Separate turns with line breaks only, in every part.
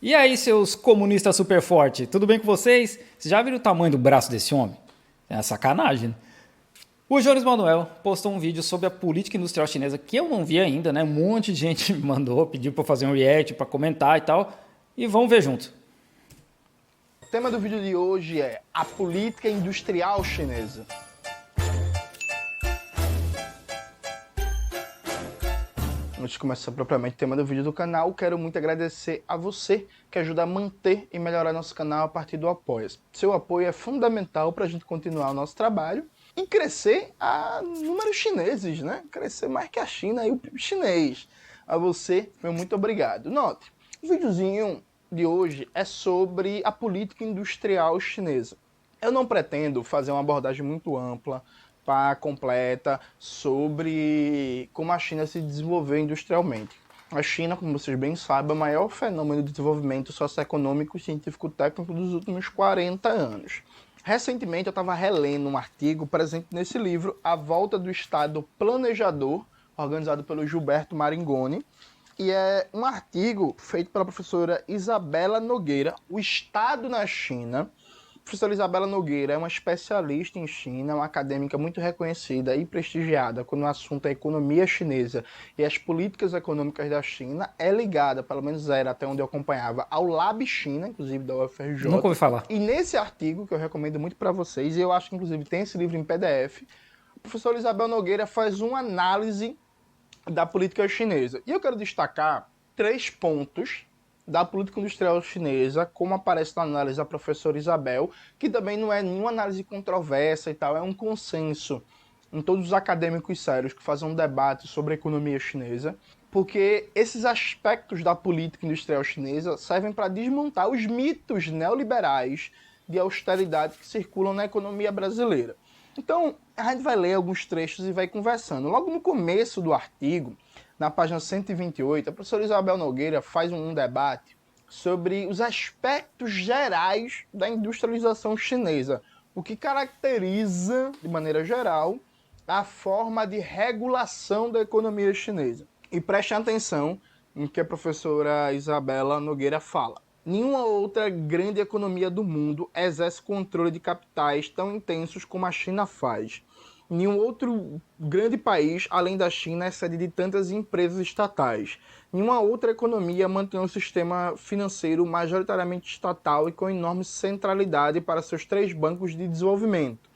E aí, seus comunistas super fortes, tudo bem com vocês? Vocês já viram o tamanho do braço desse homem? É sacanagem, né? O Jones Manuel postou um vídeo sobre a política industrial chinesa que eu não vi ainda, né? Um monte de gente me mandou, pediu para fazer um react, para comentar e tal. E vamos ver junto.
O tema do vídeo de hoje é a política industrial chinesa. Antes de começar propriamente o tema do vídeo do canal, quero muito agradecer a você que ajuda a manter e melhorar nosso canal a partir do Apoia-se. Seu apoio é fundamental para a gente continuar o nosso trabalho e crescer a números chineses, né? Crescer mais que a China e o PIB chinês. A você, meu muito obrigado. Note, o videozinho de hoje é sobre a política industrial chinesa. Eu não pretendo fazer uma abordagem muito ampla, completa, sobre como a China se desenvolveu industrialmente. A China, como vocês bem sabem, é o maior fenômeno de desenvolvimento socioeconômico e científico-técnico dos últimos 40 anos. Recentemente eu estava relendo um artigo presente nesse livro, A Volta do Estado Planejador, organizado pelo Gilberto Maringoni, e é um artigo feito pela professora Isabela Nogueira, O Estado na China. A professora Isabela Nogueira é uma especialista em China, uma acadêmica muito reconhecida e prestigiada quando o assunto é a economia chinesa e as políticas econômicas da China. É ligada, pelo menos era até onde eu acompanhava, ao Lab China, inclusive da UFRJ.
Nunca ouvi falar.
E nesse artigo, que eu recomendo muito para vocês, e eu acho que inclusive tem esse livro em PDF, a professora Isabela Nogueira faz uma análise da política chinesa. E eu quero destacar 3 pontos da política industrial chinesa, como aparece na análise da professora Isabel, que também não é nenhuma análise controversa e tal, é um consenso em todos os acadêmicos sérios que fazem um debate sobre a economia chinesa, porque esses aspectos da política industrial chinesa servem para desmontar os mitos neoliberais de austeridade que circulam na economia brasileira. Então, a gente vai ler alguns trechos e vai conversando. Logo no começo do artigo, na página 128, a professora Isabel Nogueira faz um debate sobre os aspectos gerais da industrialização chinesa, o que caracteriza, de maneira geral, a forma de regulação da economia chinesa. E prestem atenção no que a professora Isabela Nogueira fala. Nenhuma outra grande economia do mundo exerce controle de capitais tão intensos como a China faz. Nenhum outro grande país, além da China, é sede de tantas empresas estatais. Nenhuma outra economia mantém um sistema financeiro majoritariamente estatal e com enorme centralidade para seus 3 bancos de desenvolvimento.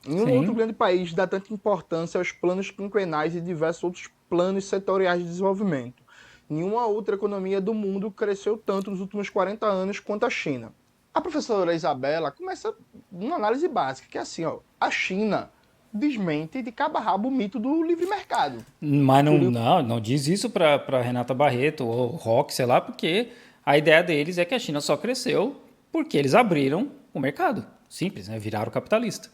Nenhum outro grande país dá tanta importância aos planos quinquenais e diversos outros planos setoriais de desenvolvimento. Nenhuma outra economia do mundo cresceu tanto nos últimos 40 anos quanto a China. A professora Isabela começa uma análise básica, que é assim, ó, a China desmente de cabo a rabo o mito do livre mercado.
Mas não diz isso para Renata Barreto ou Rock, sei lá, porque a ideia deles é que a China só cresceu porque eles abriram o mercado. Simples, né? Viraram capitalista.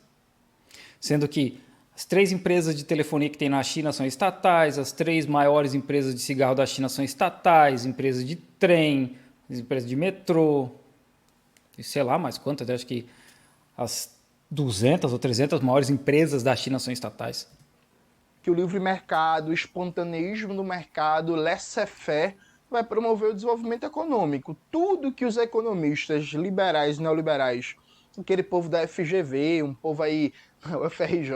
Sendo que as 3 empresas de telefonia que tem na China são estatais, as 3 maiores empresas de cigarro da China são estatais, empresas de trem, empresas de metrô, e sei lá mais quantas, acho que as 200 ou 300 maiores empresas da China são estatais.
Que o livre mercado, o espontaneísmo do mercado, laissez-faire, vai promover o desenvolvimento econômico. Tudo que os economistas liberais e neoliberais, aquele povo da FGV, um povo aí, o FRJ,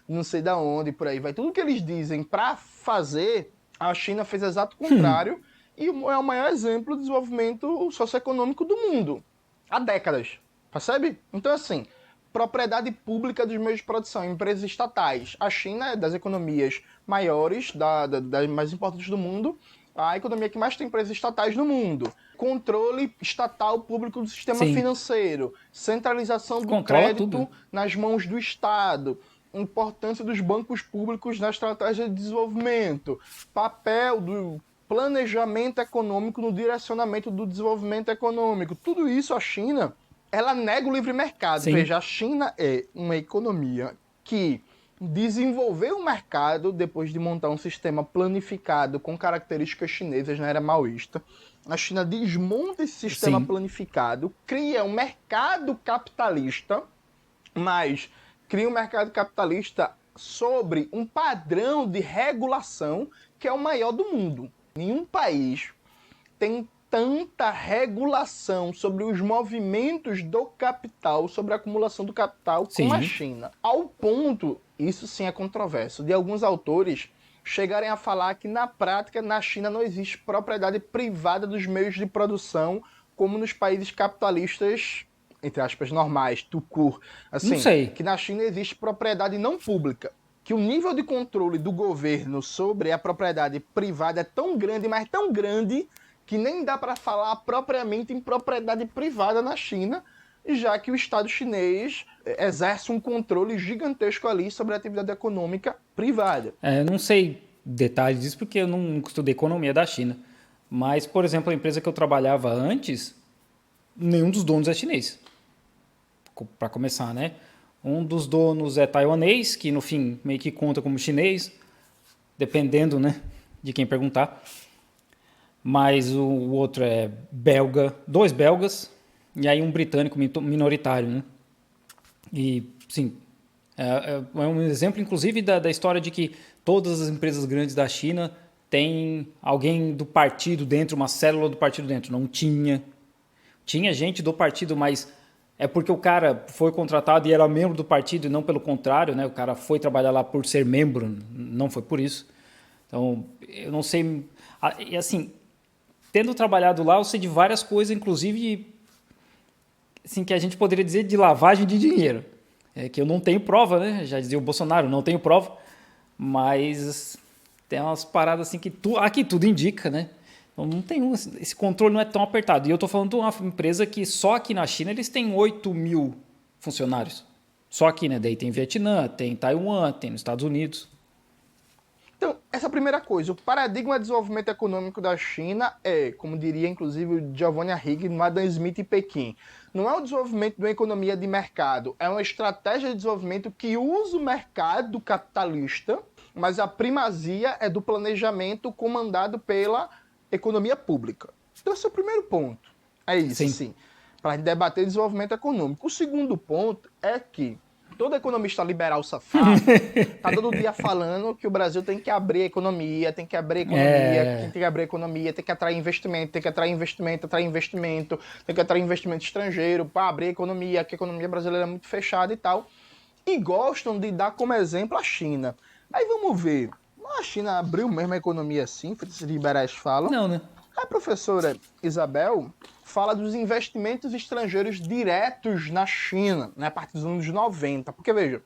não sei da onde, por aí vai, tudo que eles dizem para fazer, a China fez exato contrário e é o maior exemplo de desenvolvimento socioeconômico do mundo. Há décadas, percebe? Então, assim, propriedade pública dos meios de produção, empresas estatais. A China é das economias maiores, das mais importantes do mundo, a economia que mais tem empresas estatais no mundo. Controle estatal público do sistema financeiro, centralização do crédito nas mãos do Estado, importância dos bancos públicos na estratégia de desenvolvimento, papel do planejamento econômico no direcionamento do desenvolvimento econômico. Tudo isso a China, ela nega o livre mercado.
Sim.
Veja, a China é uma economia que desenvolveu o mercado depois de montar um sistema planificado com características chinesas na era maoísta. A China desmonta esse sistema planificado, cria um mercado capitalista, mas cria um mercado capitalista sobre um padrão de regulação que é o maior do mundo. Nenhum país tem tanta regulação sobre os movimentos do capital, sobre a acumulação do capital com a
Sim.
China. Ao ponto, isso sim é controverso, de alguns autores chegarem a falar que, na prática, na China não existe propriedade privada dos meios de produção, como nos países capitalistas, entre aspas, normais, tout court.
Não
Assim,
sei.
que na China existe propriedade não pública. Que o nível de controle do governo sobre a propriedade privada é tão grande, mas tão grande, que nem dá para falar propriamente em propriedade privada na China, já que o Estado chinês exerce um controle gigantesco ali sobre a atividade econômica privada.
Eu não sei detalhes disso porque eu não estudei economia da China. Mas, por exemplo, a empresa que eu trabalhava antes, nenhum dos donos é chinês. Para começar, né? Um dos donos é taiwanês, que no fim meio que conta como chinês, dependendo, né, de quem perguntar. Mas o outro é belga, 2 belgas, e aí um britânico minoritário, né? E, sim, é um exemplo, inclusive, da história de que todas as empresas grandes da China têm alguém do partido dentro, uma célula do partido dentro. Não tinha. Tinha gente do partido, mas é porque o cara foi contratado e era membro do partido e não pelo contrário, né? O cara foi trabalhar lá por ser membro, não foi por isso. Então, eu não sei... E assim, tendo trabalhado lá, eu sei de várias coisas, inclusive, assim, que a gente poderia dizer de lavagem de dinheiro. É que eu não tenho prova, né? Já dizia o Bolsonaro, não tenho prova, mas tem umas paradas assim que aqui tudo indica, né? Então não tem esse controle não é tão apertado. E eu estou falando de uma empresa que só aqui na China eles têm 8 mil funcionários. Só aqui, né? Daí tem Vietnã, tem Taiwan, tem nos Estados Unidos.
Então, essa é a primeira coisa. O paradigma de desenvolvimento econômico da China é, como diria inclusive o Giovanni Arrighi no Adam Smith em Pequim, não é o desenvolvimento de uma economia de mercado, é uma estratégia de desenvolvimento que usa o mercado capitalista, mas a primazia é do planejamento comandado pela economia pública. Então, esse é o primeiro ponto. É isso, sim. Para debater desenvolvimento econômico. O segundo ponto é que todo economista liberal safado tá todo dia falando que o Brasil tem que abrir a economia, tem que abrir a economia, tem que abrir a economia, tem que atrair investimento, tem que atrair investimento, tem que atrair investimento estrangeiro para abrir a economia, que a economia brasileira é muito fechada e tal. E gostam de dar como exemplo a China. Aí vamos ver. A China abriu mesmo a economia assim, os liberais falam.
Não, né?
A professora Isabel fala dos investimentos estrangeiros diretos na China, né, a partir dos anos 90. Porque, veja,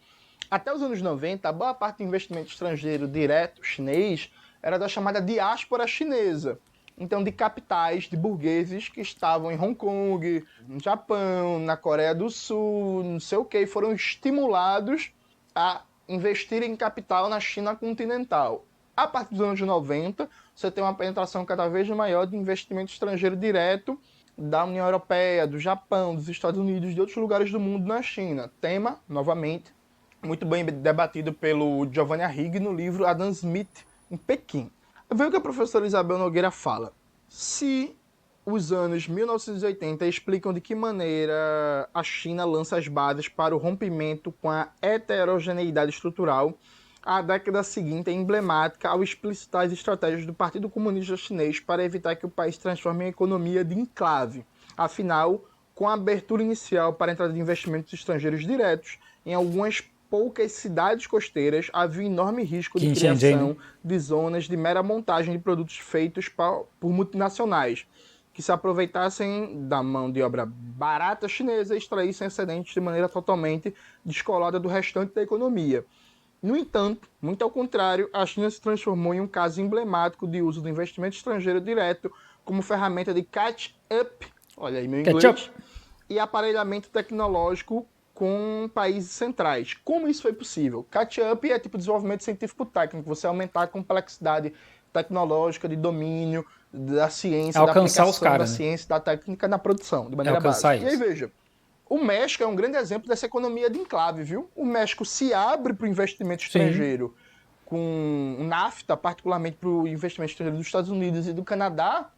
até os anos 90, a boa parte do investimento estrangeiro direto chinês era da chamada diáspora chinesa. Então, de capitais, de burgueses que estavam em Hong Kong, no Japão, na Coreia do Sul, não sei o que, e foram estimulados a investir em capital na China continental. A partir dos anos 90, você tem uma penetração cada vez maior de investimento estrangeiro direto da União Europeia, do Japão, dos Estados Unidos, de outros lugares do mundo na China. Tema, novamente, muito bem debatido pelo Giovanni Arrighi no livro Adam Smith em Pequim. Veja o que a professora Isabel Nogueira fala. Se os anos 1980 explicam de que maneira a China lança as bases para o rompimento com a heterogeneidade estrutural, a década seguinte é emblemática ao explicitar as estratégias do Partido Comunista Chinês para evitar que o país se transforme em economia de enclave. Afinal, com a abertura inicial para a entrada de investimentos estrangeiros diretos, em algumas poucas cidades costeiras havia um enorme risco de criação de zonas de mera montagem de produtos feitos por multinacionais, que se aproveitassem da mão de obra barata chinesa e extraíssem excedentes de maneira totalmente descolada do restante da economia. No entanto, muito ao contrário, a China se transformou em um caso emblemático de uso do investimento estrangeiro direto como ferramenta de catch-up, olha aí meu inglês, e aparelhamento tecnológico com países centrais. Como isso foi possível? Catch-up é tipo desenvolvimento científico-técnico, você aumentar a complexidade tecnológica de domínio da ciência, da aplicação os caras, da ciência, da técnica na produção, de maneira básica. E aí, veja, o México é um grande exemplo dessa economia de enclave, viu? O México se abre para o investimento estrangeiro com NAFTA, particularmente para o investimento estrangeiro dos Estados Unidos e do Canadá,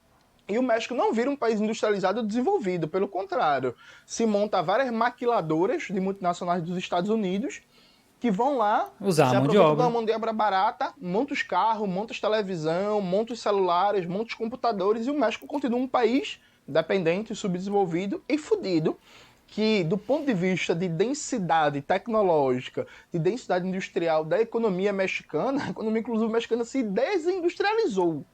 e o México não vira um país industrializado ou desenvolvido, pelo contrário. Se monta várias maquiladoras de multinacionais dos Estados Unidos que vão lá,
Usar
se
a mão de
aproveitam
obra.
da mão de obra barata, montam os carros, montam as televisão, montam os celulares, montam os computadores, e o México continua um país dependente, subdesenvolvido e fudido, que do ponto de vista de densidade tecnológica, de densidade industrial da economia mexicana, a economia inclusive mexicana se desindustrializou.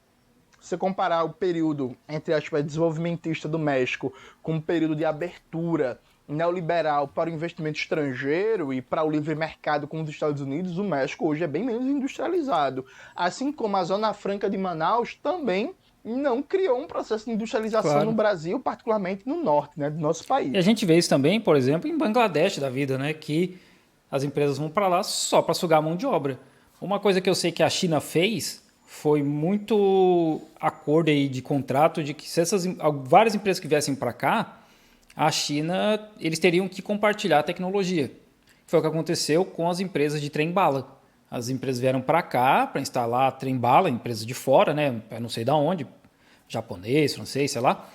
Se você comparar o período, entre aspas, desenvolvimentista do México com o período de abertura neoliberal para o investimento estrangeiro e para o livre mercado como os Estados Unidos, o México hoje é bem menos industrializado. Assim como a Zona Franca de Manaus também não criou um processo de industrialização
Claro.
no Brasil, particularmente no norte, né, do nosso
E a
país.
gente vê isso também, por exemplo, em Bangladesh da vida, né? Que as empresas vão para lá só para sugar a mão de obra. Uma coisa que eu sei que a China fez foi muito acordo aí de contrato de que se várias empresas que viessem para cá, a China, eles teriam que compartilhar a tecnologia. Foi o que aconteceu com as empresas de trem-bala. As empresas vieram para cá para instalar trem-bala, empresas de fora, né? Eu não sei de onde, japonês, francês, sei lá.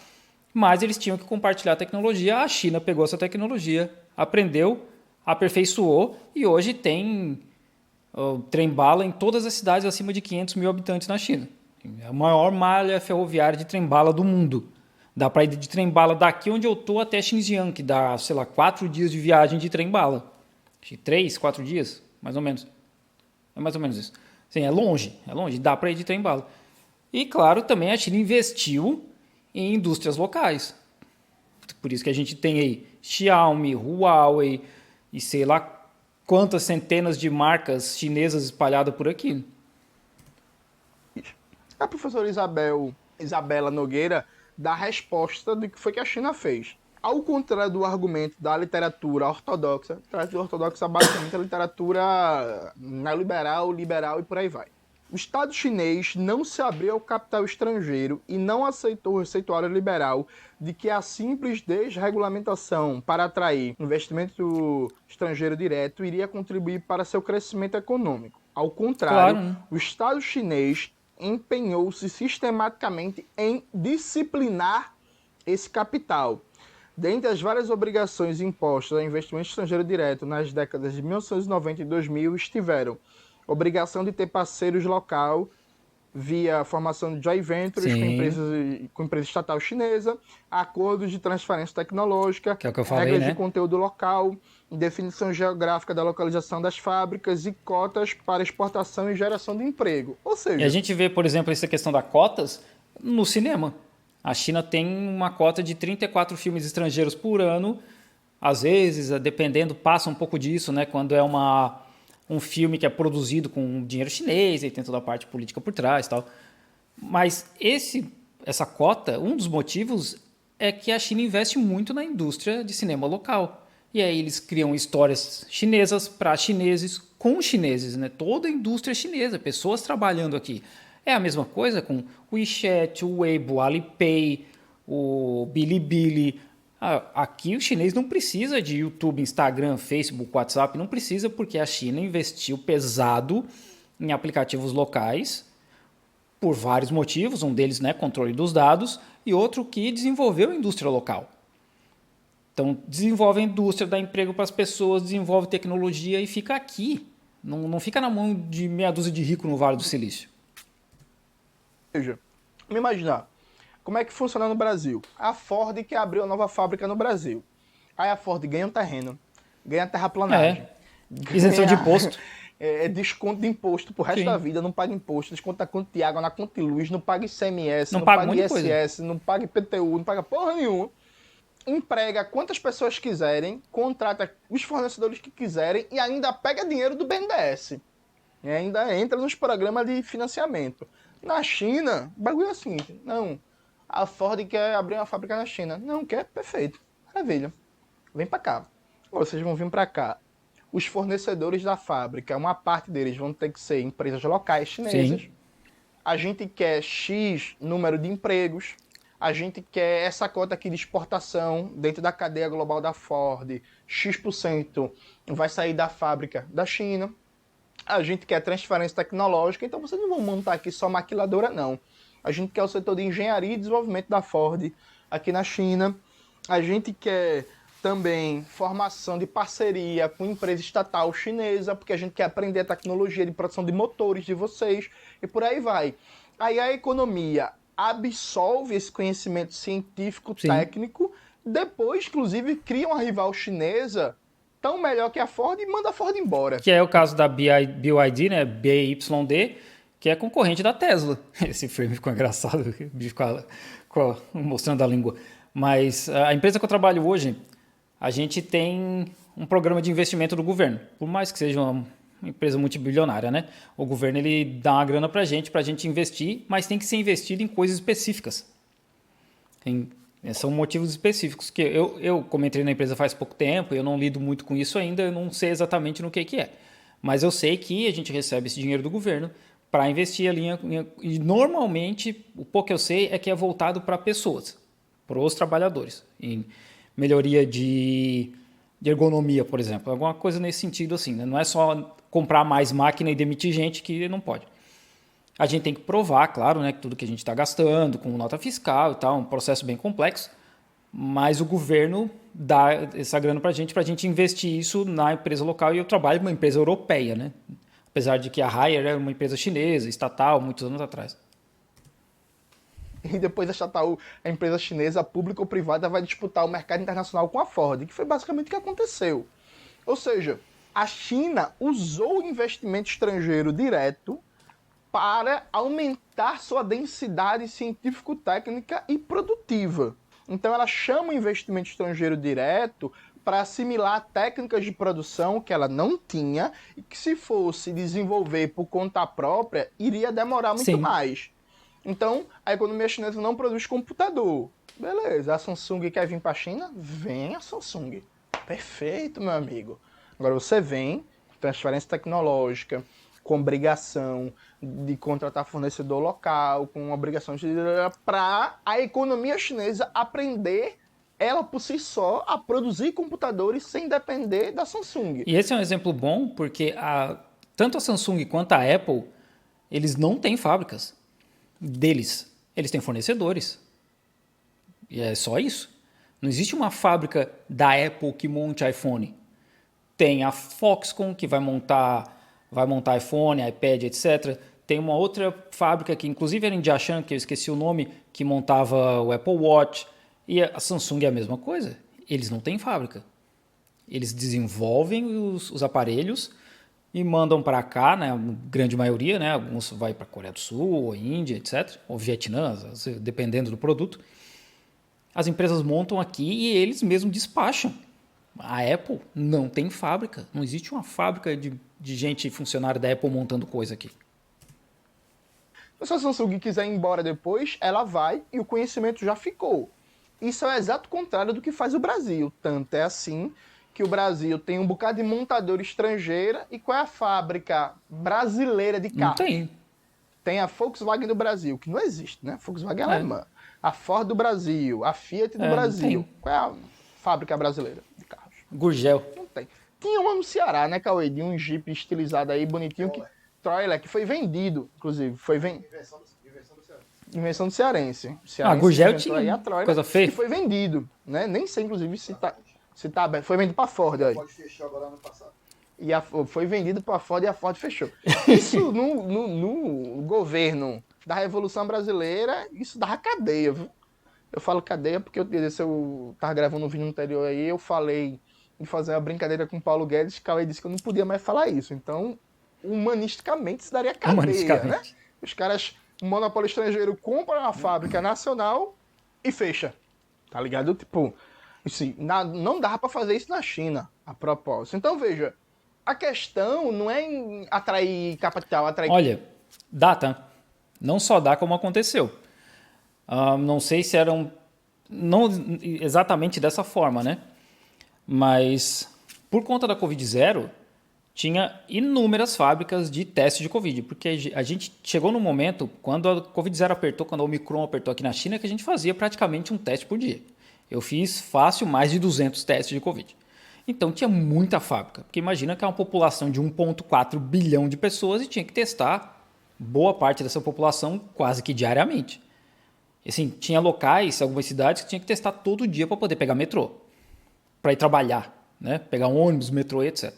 Mas eles tinham que compartilhar a tecnologia. A China pegou essa tecnologia, aprendeu, aperfeiçoou e hoje tem trem-bala em todas as cidades acima de 500 mil habitantes na China. É a maior malha ferroviária de trem-bala do mundo. Dá para ir de trem-bala daqui onde eu estou até Xinjiang, que dá, sei lá, 4 dias de viagem de trem-bala. 3, 4 dias, mais ou menos. É mais ou menos isso. Sim, é longe, dá para ir de trem-bala. E, claro, também a China investiu em indústrias locais. Por isso que a gente tem aí Xiaomi, Huawei e sei lá quantas centenas de marcas chinesas espalhadas por aqui.
A professora Isabela Nogueira dá a resposta do que foi que a China fez. Ao contrário do argumento da literatura ortodoxa, a literatura ortodoxa basicamente é a literatura neoliberal, liberal e por aí vai. O Estado chinês não se abriu ao capital estrangeiro e não aceitou o receituário liberal de que a simples desregulamentação para atrair investimento estrangeiro direto iria contribuir para seu crescimento econômico. Ao contrário,
Claro, né?
o Estado chinês empenhou-se sistematicamente em disciplinar esse capital. Dentre as várias obrigações impostas ao investimento estrangeiro direto nas décadas de 1990 e 2000 estiveram obrigação de ter parceiros local via formação de joint ventures com empresa estatal chinesa, acordos de transferência tecnológica,
que é o que eu falei,
regras
né?
de conteúdo local, definição geográfica da localização das fábricas e cotas para exportação e geração de emprego. Ou
E a
seja,
gente vê, por exemplo, essa questão das cotas no cinema. A China tem uma cota de 34 filmes estrangeiros por ano. Às vezes, dependendo, passa um pouco disso, né? Quando é um filme que é produzido com dinheiro chinês e tem toda a parte política por trás e tal. Mas essa cota, um dos motivos é que a China investe muito na indústria de cinema local. E aí eles criam histórias chinesas para chineses com chineses, né? Toda a indústria chinesa, pessoas trabalhando aqui. É a mesma coisa com o WeChat, o Weibo, o Alipay, o Bilibili. Aqui o chinês não precisa de YouTube, Instagram, Facebook, WhatsApp, não precisa porque a China investiu pesado em aplicativos locais por vários motivos, um deles, né, controle dos dados, e outro que desenvolveu a indústria local. Então, desenvolve a indústria, dá emprego para as pessoas, desenvolve tecnologia e fica aqui. Não fica na mão de meia dúzia de rico no Vale do Silício.
veja, vamos imaginar como é que funciona no Brasil. A Ford que abriu a nova fábrica no Brasil. Aí a Ford ganha um terreno, ganha terraplanagem.
Isenção de imposto.
Desconto de imposto pro resto
Sim.
da vida, não paga imposto, desconto da conta de água, na conta de luz, não paga ICMS,
Não
não
paga
paga
um monte de coisa.
ISS, não paga IPTU, não paga porra nenhuma. Emprega quantas pessoas quiserem, contrata os fornecedores que quiserem e ainda pega dinheiro do BNDES. E ainda entra nos programas de financiamento. Na China, o bagulho é o seguinte, não, a Ford quer abrir uma fábrica na China. Não, quer? Perfeito. Maravilha. Vem pra cá. Vocês vão vir pra cá. Os fornecedores da fábrica, uma parte deles vão ter que ser empresas locais chinesas.
Sim.
A gente quer X número de empregos. A gente quer essa cota aqui de exportação dentro da cadeia global da Ford. X% vai sair da fábrica da China. A gente quer transferência tecnológica. Então vocês não vão montar aqui só maquiladora, não. A gente quer o setor de engenharia e desenvolvimento da Ford aqui na China. A gente quer também formação de parceria com empresa estatal chinesa, porque a gente quer aprender a tecnologia de produção de motores de vocês, e por aí vai. Aí a economia absorve esse conhecimento científico,
Sim.
técnico, depois, inclusive, cria uma rival chinesa tão melhor que a Ford e manda a Ford embora.
Que é o caso da BYD, né? BYD, que é concorrente da Tesla. Esse frame ficou engraçado, o bicho mostrando a língua. Mas a empresa que eu trabalho hoje, a gente tem um programa de investimento do governo. Por mais que seja uma empresa multibilionária, né? O governo ele dá uma grana para a gente investir, mas tem que ser investido em coisas específicas. São motivos específicos que como entrei na empresa faz pouco tempo, eu não lido muito com isso ainda, eu não sei exatamente no que é. Mas eu sei que a gente recebe esse dinheiro do governo para investir ali. E normalmente, o pouco que eu sei é que é voltado para pessoas, para os trabalhadores. Em melhoria de ergonomia, por exemplo. Alguma coisa nesse sentido assim, né? Não é só comprar mais máquina e demitir gente que não pode. A gente tem que provar, claro, né, que tudo que a gente está gastando, com nota fiscal e tal, um processo bem complexo, mas o governo dá essa grana para a gente investir isso na empresa local, e eu trabalho numa empresa europeia, né? Apesar de que a Haier era uma empresa chinesa, estatal, muitos anos atrás.
E depois a estatal, a empresa chinesa, pública ou privada, vai disputar o mercado internacional com a Ford, que foi basicamente o que aconteceu. Ou seja, a China usou o investimento estrangeiro direto para aumentar sua densidade científico-técnica e produtiva. Então ela chama o investimento estrangeiro direto para assimilar técnicas de produção que ela não tinha e que, se fosse desenvolver por conta própria, iria demorar muito mais. Então, a economia chinesa não produz computador. Beleza, a Samsung quer vir para a China? Vem a Samsung. Perfeito, meu amigo. Agora você vem, transferência tecnológica, com obrigação de contratar fornecedor local, com obrigação de para a economia chinesa aprender ela por si só a produzir computadores sem depender da Samsung.
E esse é um exemplo bom porque tanto a Samsung quanto a Apple, eles não têm fábricas deles. Eles têm fornecedores. E é só isso. Não existe uma fábrica da Apple que monte iPhone. Tem a Foxconn que vai montar iPhone, iPad, etc. Tem uma outra fábrica que inclusive era em Jiaxing, que eu esqueci o nome, que montava o Apple Watch. E a Samsung é a mesma coisa. Eles não têm fábrica. Eles desenvolvem os aparelhos e mandam para cá, né, a grande maioria, né, alguns vai para a Coreia do Sul, ou Índia, etc., ou Vietnã, dependendo do produto. As empresas montam aqui e eles mesmos despacham. A Apple não tem fábrica. Não existe uma fábrica de gente funcionária da Apple montando coisa aqui.
Se a Samsung quiser ir embora depois, ela vai e o conhecimento já ficou. Isso é o exato contrário do que faz o Brasil. Tanto é assim que o Brasil tem um bocado de montadora estrangeira. E qual é a fábrica brasileira de carros?
Não tem.
Tem a Volkswagen do Brasil, que não existe, né? A Volkswagen é alemã. A Ford do Brasil, a Fiat do Brasil. Qual é a fábrica brasileira de carros?
Gurgel.
Não tem. Tinha uma no Ceará, né, Cauê? De um Jeep estilizado aí, bonitinho. Trailer, que foi vendido, inclusive. Invenção do cearense.
Gurgel tinha
Troiler,
coisa feia.
que foi vendido, né? Nem sei, inclusive, se tá aberto. Foi vendido pra Ford, aí.
Pode fechar agora no passado.
Foi vendido pra Ford e a Ford fechou. Isso no governo da Revolução Brasileira, isso dava cadeia, viu? Eu falo cadeia porque eu tava gravando um vídeo no anterior aí, eu falei em fazer uma brincadeira com o Paulo Guedes, o Cauê disse que eu não podia mais falar isso. Então, humanisticamente, isso daria cadeia, né? Os caras, um monopólio estrangeiro, compra uma fábrica nacional e fecha. Tá ligado? Tipo, assim, não dava pra fazer isso na China, a propósito. Então, veja, a questão não é em atrair capital, atrair...
Olha, dá, tá? Não só dá como aconteceu. Não sei se eram... Não exatamente dessa forma, né? Mas, por conta da Covid-0, tinha inúmeras fábricas de teste de Covid. Porque a gente chegou num momento, quando a Covid-0 apertou, quando a Omicron apertou aqui na China, que a gente fazia praticamente um teste por dia. Eu fiz fácil mais de 200 testes de Covid. Então tinha muita fábrica, porque imagina que é uma população de 1,4 bilhão de pessoas e tinha que testar boa parte dessa população quase que diariamente. Assim, tinha locais, algumas cidades que tinha que testar todo dia para poder pegar metrô. para ir trabalhar, né? Pegar um ônibus, metrô, etc.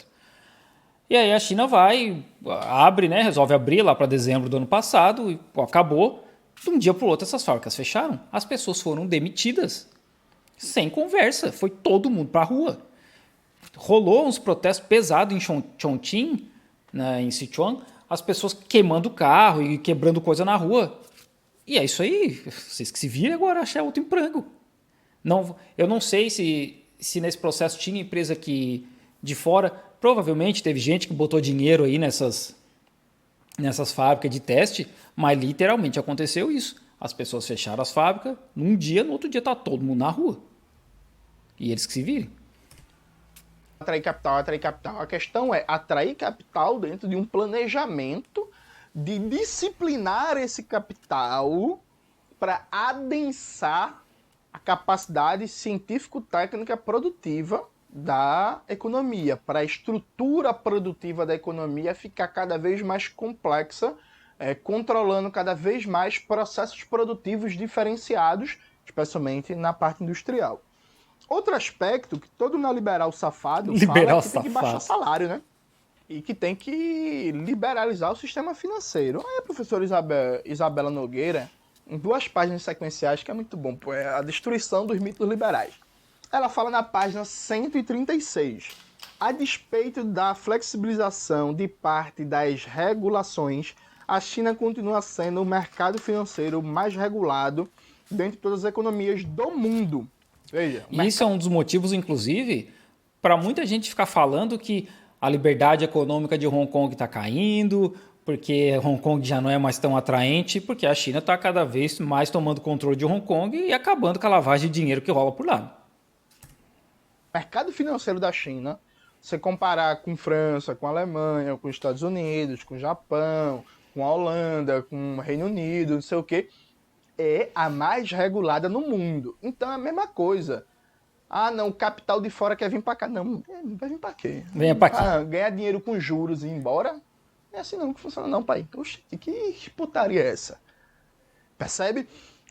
E aí a China vai, abre, né? Resolve abrir lá para dezembro do ano passado e pô, acabou. De um dia para o outro essas fábricas fecharam. As pessoas foram demitidas sem conversa. Foi todo mundo para a rua. Rolou uns protestos pesados em Chongqing, né, em Sichuan, as pessoas queimando o carro e quebrando coisa na rua. E é isso aí. Vocês que se viram agora achar outro emprego. Não, eu não sei se nesse processo tinha empresa que de fora. Provavelmente teve gente que botou dinheiro aí nessas fábricas de teste, mas literalmente aconteceu isso. As pessoas fecharam as fábricas, num dia, no outro dia tá todo mundo na rua. E eles que se virem.
Atrair capital, atrair capital. A questão é atrair capital dentro de um planejamento de disciplinar esse capital para adensar a capacidade científico-técnica produtiva da economia, para a estrutura produtiva da economia ficar cada vez mais complexa, controlando cada vez mais processos produtivos diferenciados, especialmente na parte industrial. Outro aspecto que todo neoliberal safado fala é que tem que baixar salário, né? E que tem que liberalizar o sistema financeiro. Aí a professora Isabela Nogueira, em 2 páginas sequenciais, que é muito bom, é a destruição dos mitos liberais. Ela fala na página 136. A despeito da flexibilização de parte das regulações, a China continua sendo o mercado financeiro mais regulado dentre todas as economias do mundo. Veja,
e isso é um dos motivos, inclusive, para muita gente ficar falando que a liberdade econômica de Hong Kong está caindo, porque Hong Kong já não é mais tão atraente, porque a China está cada vez mais tomando controle de Hong Kong e acabando com a lavagem de dinheiro que rola por lá.
O mercado financeiro da China, você comparar com França, com Alemanha, com Estados Unidos, com Japão, com a Holanda, com o Reino Unido, não sei o quê, é a mais regulada no mundo. Então é a mesma coisa. Ah, não, o capital de fora quer vir para cá. Não, vai vir para quê?
Venha para cá.
Ganhar dinheiro com juros e ir embora? Não é assim não que funciona não, pai. Oxe, que putaria é essa? Percebe?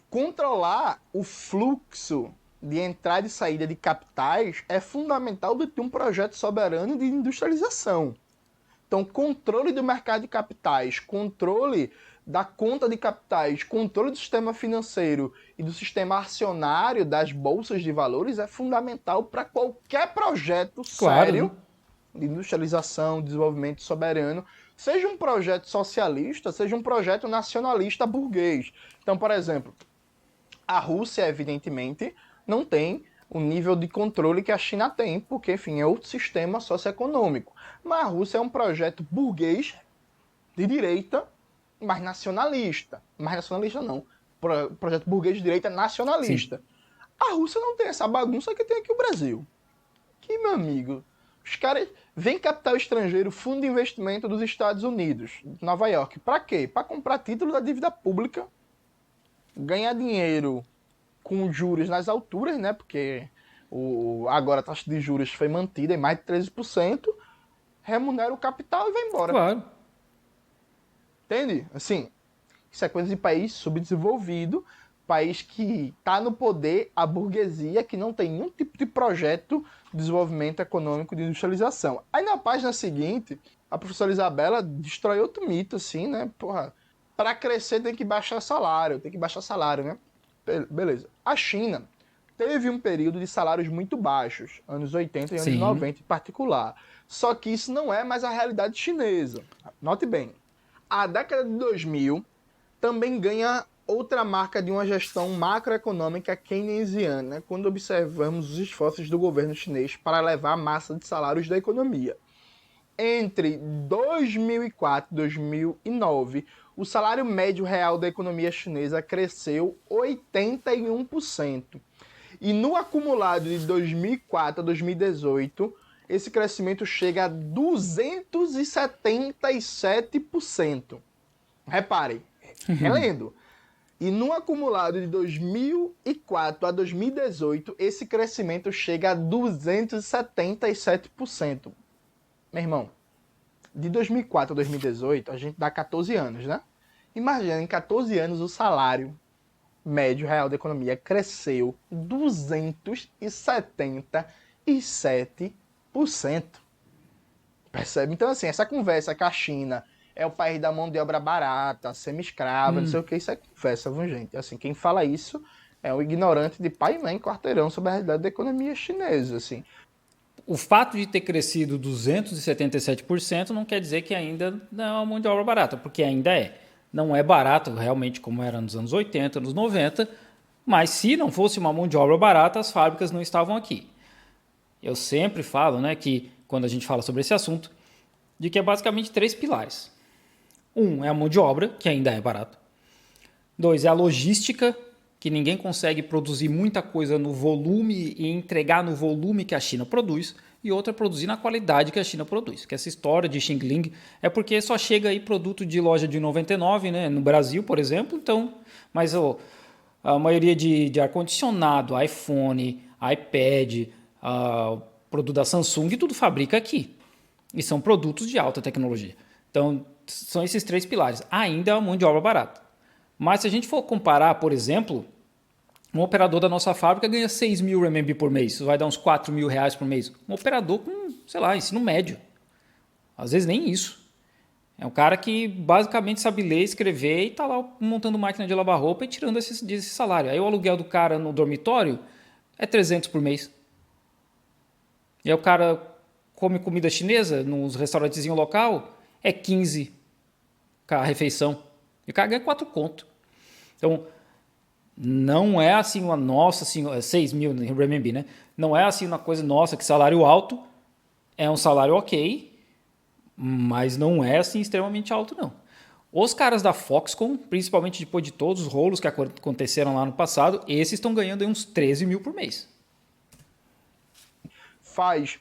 Controlar o fluxo de entrada e saída de capitais é fundamental dentro de um projeto soberano de industrialização. Então, controle do mercado de capitais, controle da conta de capitais, controle do sistema financeiro e do sistema acionário das bolsas de valores é fundamental para qualquer projeto sério de industrialização, desenvolvimento soberano, seja um projeto socialista, seja um projeto nacionalista burguês. Então, por exemplo, a Rússia, evidentemente, não tem o nível de controle que a China tem, porque, enfim, é outro sistema socioeconômico. Mas a Rússia é um projeto burguês de direita, mas nacionalista. Mais nacionalista não. Projeto burguês de direita nacionalista. Sim. A Rússia não tem essa bagunça que tem aqui o Brasil. Que, meu amigo, os caras... Vem capital estrangeiro, fundo de investimento dos Estados Unidos, Nova York. Para quê? Para comprar título da dívida pública, ganhar dinheiro com juros nas alturas, né? Porque agora a taxa de juros foi mantida em mais de 13%, remunera o capital e vai embora.
Claro.
Entende? Assim, isso é coisa de país subdesenvolvido, país que está no poder, a burguesia, que não tem nenhum tipo de projeto de desenvolvimento econômico de industrialização. Aí na página seguinte, a professora Isabela destrói outro mito, assim, né? Porra, para crescer tem que baixar salário, né? Beleza. A China teve um período de salários muito baixos, anos 80 e anos 90 em particular. Só que isso não é mais a realidade chinesa. Note bem, a década de 2000 também ganha outra marca de uma gestão macroeconômica keynesiana, né, quando observamos os esforços do governo chinês para elevar a massa de salários da economia. Entre 2004 e 2009, o salário médio real da economia chinesa cresceu 81%. E no acumulado de 2004 a 2018, esse crescimento chega a 277%. Reparem, relendo. E no acumulado de 2004 a 2018, esse crescimento chega a 277%. Meu irmão, de 2004 a 2018, a gente dá 14 anos, né? Imagina, em 14 anos, o salário médio real da economia cresceu 277%. 37%. Percebe? Então, assim, essa conversa que a China é o país da mão de obra barata, semi-escrava, não sei o que, isso é conversa, viu, gente? Assim, quem fala isso é um ignorante de pai e mãe quarteirão sobre a realidade da economia chinesa, assim.
O fato de ter crescido 277% não quer dizer que ainda não é uma mão de obra barata, porque ainda é. Não é barato realmente como era nos anos 80, anos 90, mas se não fosse uma mão de obra barata, as fábricas não estavam aqui. Eu sempre falo, né, que quando a gente fala sobre esse assunto, de que é basicamente três pilares. Um é a mão de obra, que ainda é barato. Dois é a logística, que ninguém consegue produzir muita coisa no volume e entregar no volume que a China produz. E outra é produzir na qualidade que a China produz. Que essa história de Xing Ling é porque só chega aí produto de loja de 99, né, no Brasil, por exemplo. Então, mas a maioria de ar-condicionado, iPhone, iPad, produto da Samsung, tudo fabrica aqui. E são produtos de alta tecnologia. Então, são esses três pilares. Ainda é uma mão de obra barata. Mas se a gente for comparar, por exemplo, um operador da nossa fábrica ganha 6 mil RMB por mês. Isso vai dar uns 4 mil reais por mês. Um operador com, sei lá, ensino médio. Às vezes nem isso. É um cara que basicamente sabe ler, escrever e está lá montando máquina de lavar roupa e tirando esse salário. Aí o aluguel do cara no dormitório é 300 por mês. E aí o cara come comida chinesa nos restaurantezinhos local, é 15 a refeição. E o cara ganha 4 conto. Então, não é assim uma nossa, assim, 6 mil RMB, né? Não é assim uma coisa nossa, que salário alto é um salário ok, mas não é assim extremamente alto, não. Os caras da Foxconn, principalmente depois de todos os rolos que aconteceram lá no passado, esses estão ganhando aí uns 13 mil por mês.
Faz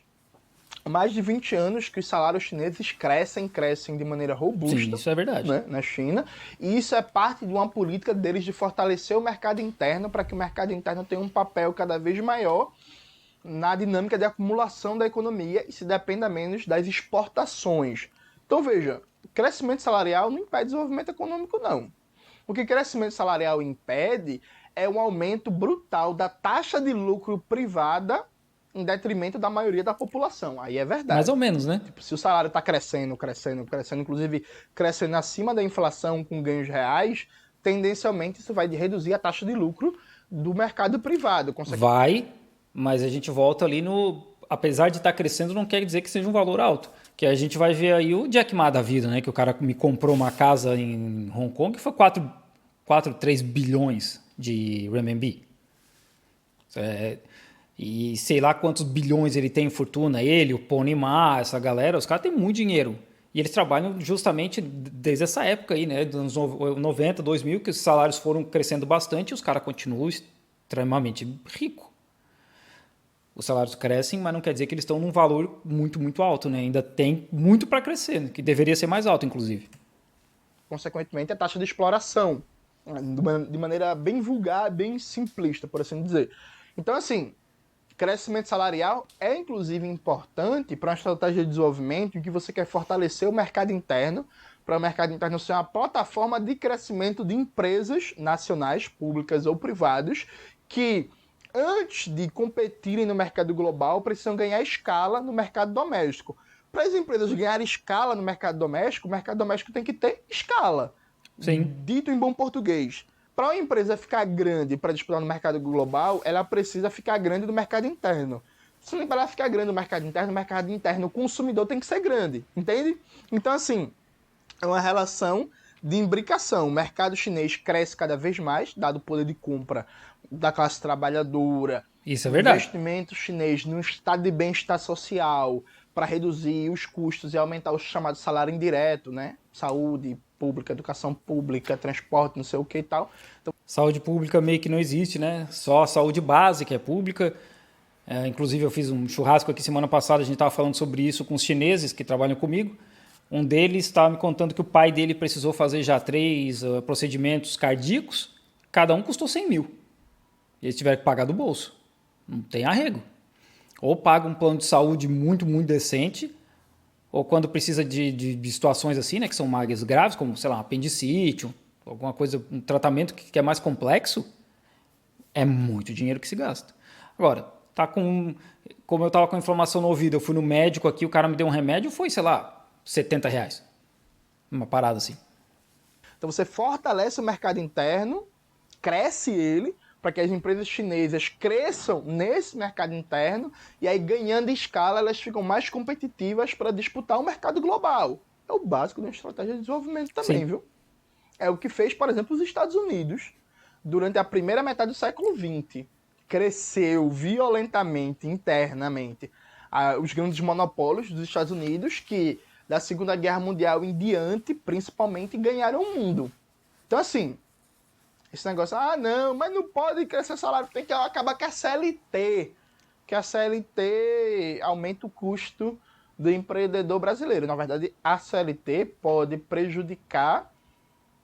mais de 20 anos que os salários chineses crescem de maneira robusta.
Sim, isso é verdade.
Né, na China. E isso é parte de uma política deles de fortalecer o mercado interno para que o mercado interno tenha um papel cada vez maior na dinâmica de acumulação da economia e se dependa menos das exportações. Então, veja, crescimento salarial não impede desenvolvimento econômico, não. O que crescimento salarial impede é um aumento brutal da taxa de lucro privada em detrimento da maioria da população. Aí é verdade.
Mais ou menos, né?
Tipo, se o salário está crescendo, inclusive crescendo acima da inflação com ganhos reais, tendencialmente isso vai reduzir a taxa de lucro do mercado privado.
Vai, mas a gente volta ali no... Apesar de estar crescendo, não quer dizer que seja um valor alto. Que a gente vai ver aí o Jack Ma da vida, né? Que o cara me comprou uma casa em Hong Kong que foi 3 bilhões de renminbi. E sei lá quantos bilhões ele tem em fortuna, ele, o Pony Ma, essa galera, os caras têm muito dinheiro. E eles trabalham justamente desde essa época aí, né, dos anos 90, 2000, que os salários foram crescendo bastante e os caras continuam extremamente ricos. Os salários crescem, mas não quer dizer que eles estão num valor muito, muito alto, né? Ainda tem muito para crescer, né? Que deveria ser mais alto, inclusive.
Consequentemente, a taxa de exploração, de maneira bem vulgar, bem simplista, por assim dizer. Então, assim, crescimento salarial é, inclusive, importante para uma estratégia de desenvolvimento em que você quer fortalecer o mercado interno, para o mercado interno ser uma plataforma de crescimento de empresas nacionais, públicas ou privadas, que, antes de competirem no mercado global, precisam ganhar escala no mercado doméstico. Para as empresas ganharem escala no mercado doméstico, o mercado doméstico tem que ter escala.
Sim.
Dito em bom português. Para uma empresa ficar grande para disputar no mercado global, ela precisa ficar grande no mercado interno. Se para ela ficar grande no mercado interno, o consumidor tem que ser grande, entende? Então, assim, é uma relação de imbricação. O mercado chinês cresce cada vez mais, dado o poder de compra da classe trabalhadora.
Isso é verdade.
O investimento chinês no estado de bem-estar social para reduzir os custos e aumentar o chamado salário indireto, né? Saúde pública, educação pública, transporte, não sei o que e tal. Então,
saúde pública meio que não existe, né? Só a saúde básica é pública. Inclusive, eu fiz um churrasco aqui semana passada, a gente estava falando sobre isso com os chineses que trabalham comigo. Um deles estava me contando que o pai dele precisou fazer já 3 procedimentos cardíacos, cada um custou 100 mil. E eles tiveram que pagar do bolso. Não tem arrego. Ou paga um plano de saúde muito, muito decente, ou quando precisa de situações assim, né, que são mais graves, como, sei lá, um apendicite, alguma coisa, um tratamento que é mais complexo, é muito dinheiro que se gasta. Agora, tá com... Como eu tava com inflamação no ouvido, eu fui no médico aqui, o cara me deu um remédio, foi, sei lá, R$ 70. Uma parada assim.
Então você fortalece o mercado interno, cresce ele, para que as empresas chinesas cresçam nesse mercado interno, e aí ganhando escala elas ficam mais competitivas para disputar o mercado global. É o básico de uma estratégia de desenvolvimento também, viu? É o que fez, por exemplo, os Estados Unidos durante a primeira metade do século XX. Cresceu violentamente, internamente, os grandes monopólios dos Estados Unidos, que da Segunda Guerra Mundial em diante, principalmente, ganharam o mundo. Então, assim, esse negócio, não, mas não pode crescer salário, tem que acabar com a CLT, que a CLT aumenta o custo do empreendedor brasileiro. Na verdade, a CLT pode prejudicar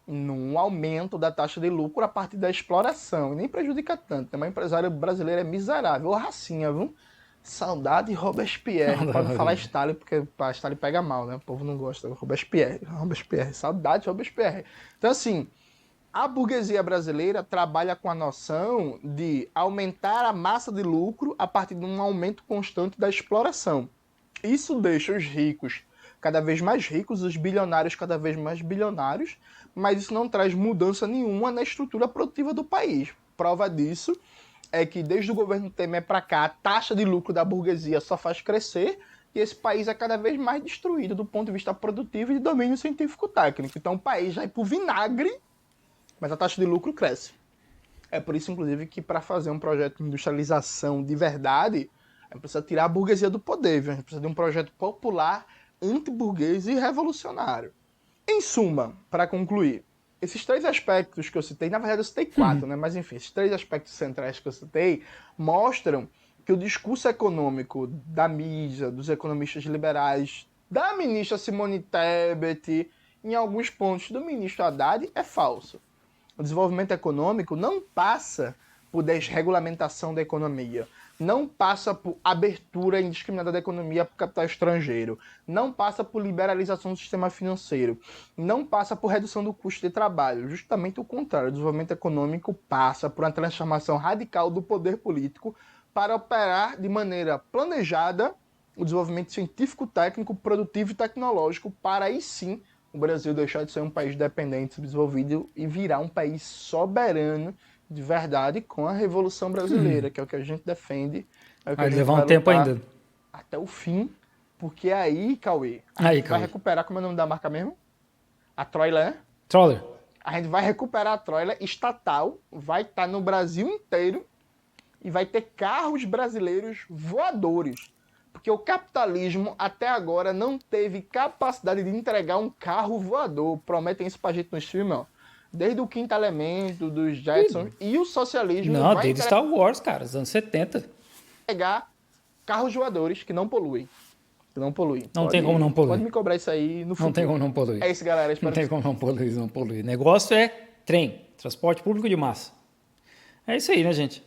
num aumento da taxa de lucro a partir da exploração. E nem prejudica tanto. Também o empresário brasileiro é miserável. Ô, racinha, viu? Saudade de Robespierre. Não pode falar Stalin, porque a Stalin pega mal, né? O povo não gosta. Robespierre. Saudade de Robespierre. Então, assim, a burguesia brasileira trabalha com a noção de aumentar a massa de lucro a partir de um aumento constante da exploração. Isso deixa os ricos cada vez mais ricos, os bilionários cada vez mais bilionários, mas isso não traz mudança nenhuma na estrutura produtiva do país. Prova disso é que desde o governo Temer para cá, a taxa de lucro da burguesia só faz crescer e esse país é cada vez mais destruído do ponto de vista produtivo e de domínio científico-técnico. Então o país vai pro vinagre, mas a taxa de lucro cresce. É por isso, inclusive, que para fazer um projeto de industrialização de verdade, a gente precisa tirar a burguesia do poder, viu? A gente precisa de um projeto popular, antiburguês e revolucionário. Em suma, para concluir, esses três aspectos que eu citei, na verdade eu citei quatro, né? Mas enfim, esses três aspectos centrais que eu citei mostram que o discurso econômico da mídia, dos economistas liberais, da ministra Simone Tebet, em alguns pontos do ministro Haddad, é falso. O desenvolvimento econômico não passa por desregulamentação da economia, não passa por abertura indiscriminada da economia para o capital estrangeiro, não passa por liberalização do sistema financeiro, não passa por redução do custo de trabalho. Justamente o contrário, o desenvolvimento econômico passa por uma transformação radical do poder político para operar de maneira planejada o desenvolvimento científico, técnico, produtivo e tecnológico, para aí sim o Brasil deixar de ser um país dependente, subdesenvolvido e virar um país soberano de verdade com a Revolução Brasileira, que é o que a gente defende. É o que
Vai
a gente
levar
vai
um tempo
lutar
ainda.
até o fim, porque aí, Cauê,
Aí,
vai
Cauê.
recuperar, como é o nome da marca mesmo? A Troiler.
Troller.
A gente vai recuperar a Troiler estatal, vai estar no Brasil inteiro e vai ter carros brasileiros voadores. Porque o capitalismo até agora não teve capacidade de entregar um carro voador. Prometem isso pra gente no stream, ó. Desde o Quinto Elemento, dos Jetsons, e o socialismo
Não,
vai
desde Star Wars, cara, os anos 70.
entregar carros voadores que não poluem. Que não poluem.
Não tem como não poluir.
Pode me cobrar isso aí no futuro.
Não tem como não poluir.
É isso, galera.
Não
Espero
tem
que
como não poluir, não poluir. Negócio é trem, transporte público de massa. É isso aí, né, gente?